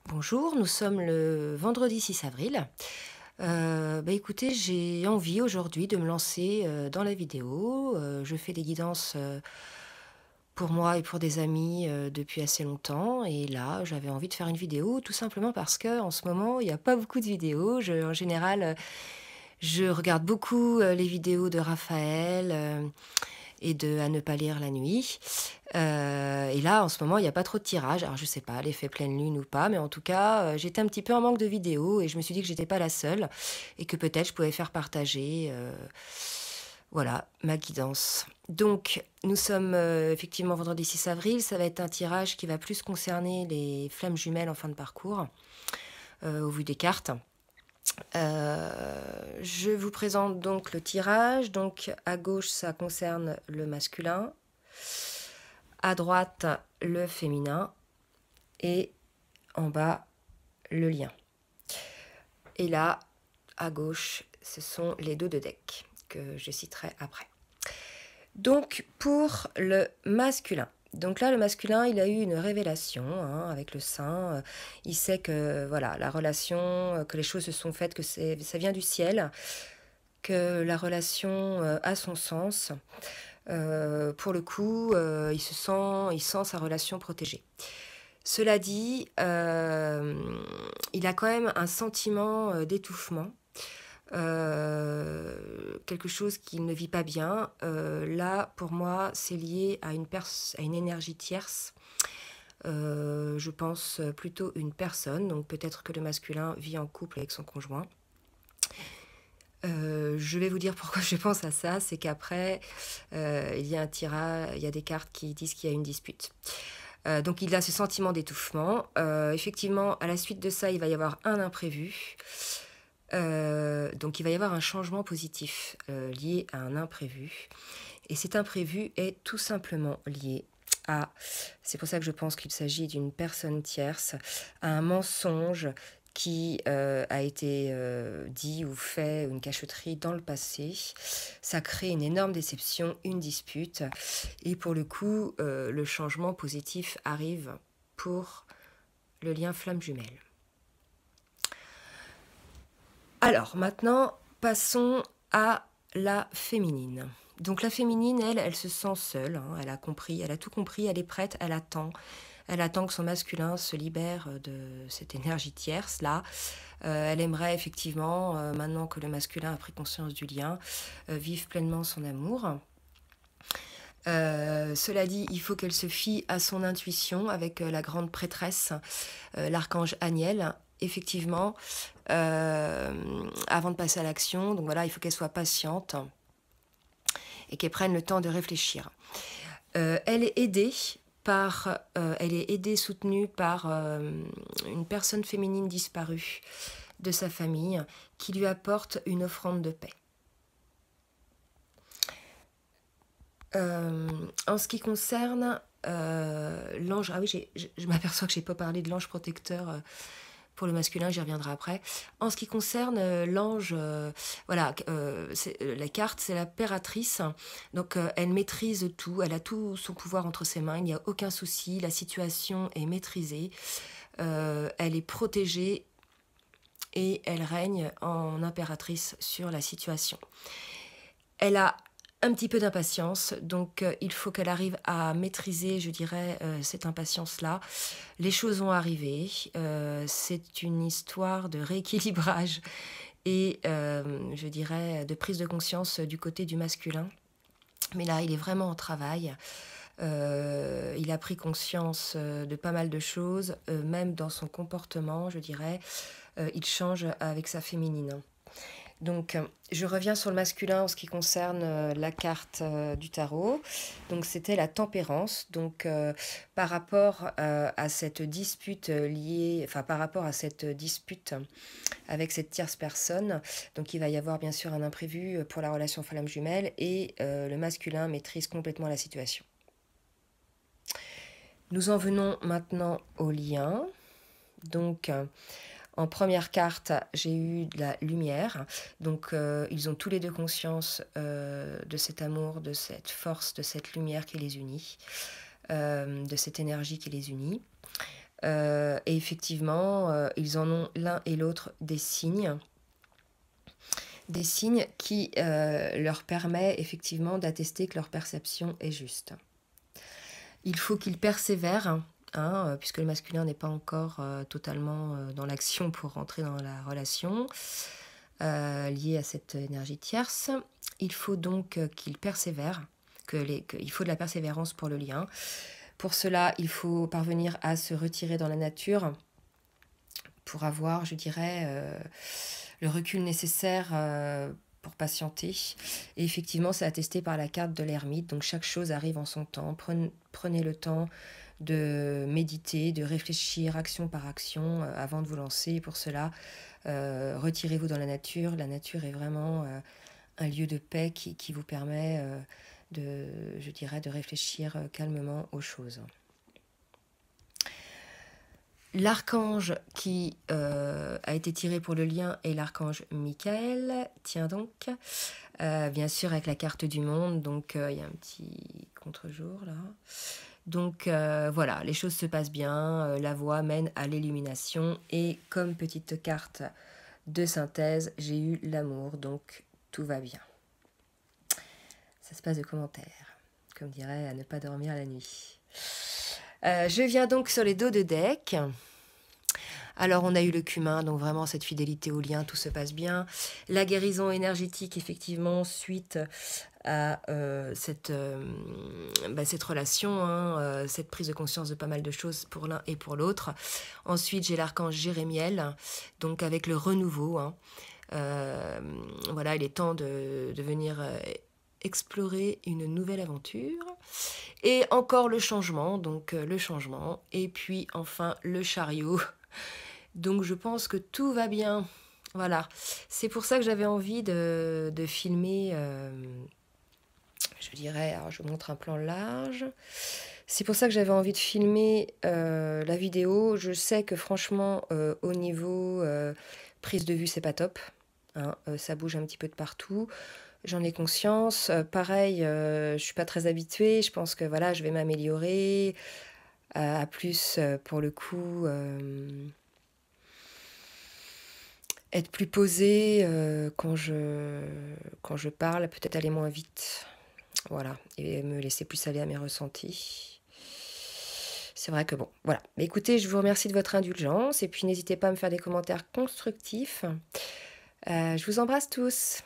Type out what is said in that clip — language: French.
Bonjour, nous sommes le vendredi 6 avril. Écoutez, j'ai envie aujourd'hui de me lancer dans la vidéo. Je fais des guidances pour moi et pour des amis depuis assez longtemps. Et là, j'avais envie de faire une vidéo tout simplement parce que en ce moment, il n'y a pas beaucoup de vidéos. En général, je regarde beaucoup les vidéos de Raphaël et de À ne pas lire la nuit. Et là, en ce moment, il y a pas trop de tirages. Alors je sais pas, l'effet pleine lune ou pas, mais en tout cas, j'étais un petit peu en manque de vidéos et je me suis dit que j'étais pas la seule et que peut-être je pouvais faire partager, voilà, ma guidance. Donc nous sommes, effectivement vendredi 6 avril. Ça va être un tirage qui va plus concerner les flammes jumelles en fin de parcours, au vu des cartes. Je vous présente donc le tirage. Donc à gauche, ça concerne le masculin, à droite, le féminin et en bas, le lien. Et là, à gauche, ce sont les dos de deck que je citerai après. Donc pour le masculin. Donc là, le masculin, il a eu une révélation avec le sein. Il sait que voilà, la relation, que les choses se sont faites, que ça vient du ciel, que la relation a son sens. Pour le coup, il sent sa relation protégée. Cela dit, il a quand même un sentiment d'étouffement, quelque chose qu'il ne vit pas bien. Là, pour moi, c'est lié à une énergie tierce. Je pense plutôt une personne, donc peut-être que le masculin vit en couple avec son conjoint. Je vais vous dire pourquoi je pense à ça, c'est qu'après, il y a des cartes qui disent qu'il y a une dispute. Donc il a ce sentiment d'étouffement. Effectivement, à la suite de ça, il va y avoir un imprévu. Donc il va y avoir un changement positif lié à un imprévu. Et cet imprévu est tout simplement lié c'est pour ça que je pense qu'il s'agit d'une personne tierce, à un mensonge qui a été dit ou fait, une cachotterie dans le passé. Ça crée une énorme déception, une dispute. Et pour le coup, le changement positif arrive pour le lien flamme jumelle. Alors maintenant, passons à la féminine. Donc la féminine, elle se sent seule, elle a compris, elle a tout compris, elle est prête, elle attend. Elle attend que son masculin se libère de cette énergie tierce là. Elle aimerait effectivement, maintenant que le masculin a pris conscience du lien, vivre pleinement son amour. Cela dit, il faut qu'elle se fie à son intuition avec la grande prêtresse, l'archange Aniel, effectivement, avant de passer à l'action. Donc voilà, il faut qu'elle soit patiente et qu'elle prenne le temps de réfléchir. Elle est aidée soutenue par une personne féminine disparue de sa famille qui lui apporte une offrande de paix. En ce qui concerne l'ange, ah oui, je m'aperçois que j'ai pas parlé de l'ange protecteur pour le masculin, j'y reviendrai après. En ce qui concerne l'ange, voilà, la carte, c'est la pératrice. Donc, elle maîtrise tout, elle a tout son pouvoir entre ses mains, il n'y a aucun souci, la situation est maîtrisée, elle est protégée et elle règne en impératrice sur la situation. Elle a un petit peu d'impatience, donc il faut qu'elle arrive à maîtriser, je dirais, cette impatience-là. Les choses vont arriver, c'est une histoire de rééquilibrage et, je dirais, de prise de conscience du côté du masculin. Mais là, il est vraiment en travail. Il a pris conscience de pas mal de choses, même dans son comportement, je dirais. Il change avec sa féminine. Donc, je reviens sur le masculin en ce qui concerne la carte du tarot. Donc, c'était la tempérance. Donc, par rapport à cette dispute par rapport à cette dispute avec cette tierce personne, donc il va y avoir bien sûr un imprévu pour la relation flamme jumelle et le masculin maîtrise complètement la situation. Nous en venons maintenant au lien. Donc, en première carte, j'ai eu de la lumière. Donc, ils ont tous les deux conscience de cet amour, de cette force, de cette lumière qui les unit, de cette énergie qui les unit. Et effectivement, ils en ont l'un et l'autre des signes qui leur permettent effectivement d'attester que leur perception est juste. Il faut qu'ils persévèrent, hein, puisque le masculin n'est pas encore totalement dans l'action pour rentrer dans la relation liée à cette énergie tierce. Il faut donc qu'ils persévèrent, qu'il faut de la persévérance pour le lien. Pour cela, il faut parvenir à se retirer dans la nature pour avoir, je dirais, le recul nécessaire pour patienter. Et effectivement, c'est attesté par la carte de l'ermite. Donc chaque chose arrive en son temps. Prenez le temps de méditer, de réfléchir action par action avant de vous lancer. Et pour cela, retirez-vous dans la nature. La nature est vraiment un lieu de paix qui vous permet je dirais, de réfléchir calmement aux choses. L'archange qui a été tiré pour le lien est l'archange Michael. Tiens donc, bien sûr avec la carte du monde, donc il y a un petit contre-jour là. Donc voilà, les choses se passent bien, la voie mène à l'illumination et comme petite carte de synthèse, j'ai eu l'amour, donc tout va bien. Ça se passe de commentaires, comme dirait à ne pas dormir la nuit. Je viens donc sur les dos de deck. Alors on a eu le cumin, donc vraiment cette fidélité au lien, tout se passe bien. La guérison énergétique, effectivement, suite à cette relation, hein, cette prise de conscience de pas mal de choses pour l'un et pour l'autre. Ensuite, j'ai l'archange Jérémiel, donc avec le renouveau. Hein. Voilà, il est temps de venir explorer une nouvelle aventure. Et encore le changement, donc le changement. Et puis enfin le chariot. Donc je pense que tout va bien. Voilà. C'est pour ça que j'avais envie de filmer, je dirais, alors je vous montre un plan large. C'est pour ça que j'avais envie de filmer la vidéo. Je sais que franchement, au niveau prise de vue, c'est pas top. Hein, ça bouge un petit peu de partout. J'en ai conscience. Pareil, je suis pas très habituée. Je pense que voilà, je vais m'améliorer. À plus, pour le coup, être plus posée quand je parle, peut-être aller moins vite. Voilà, et me laisser plus aller à mes ressentis. C'est vrai que bon, voilà. Mais écoutez, je vous remercie de votre indulgence et puis n'hésitez pas à me faire des commentaires constructifs. Je vous embrasse tous.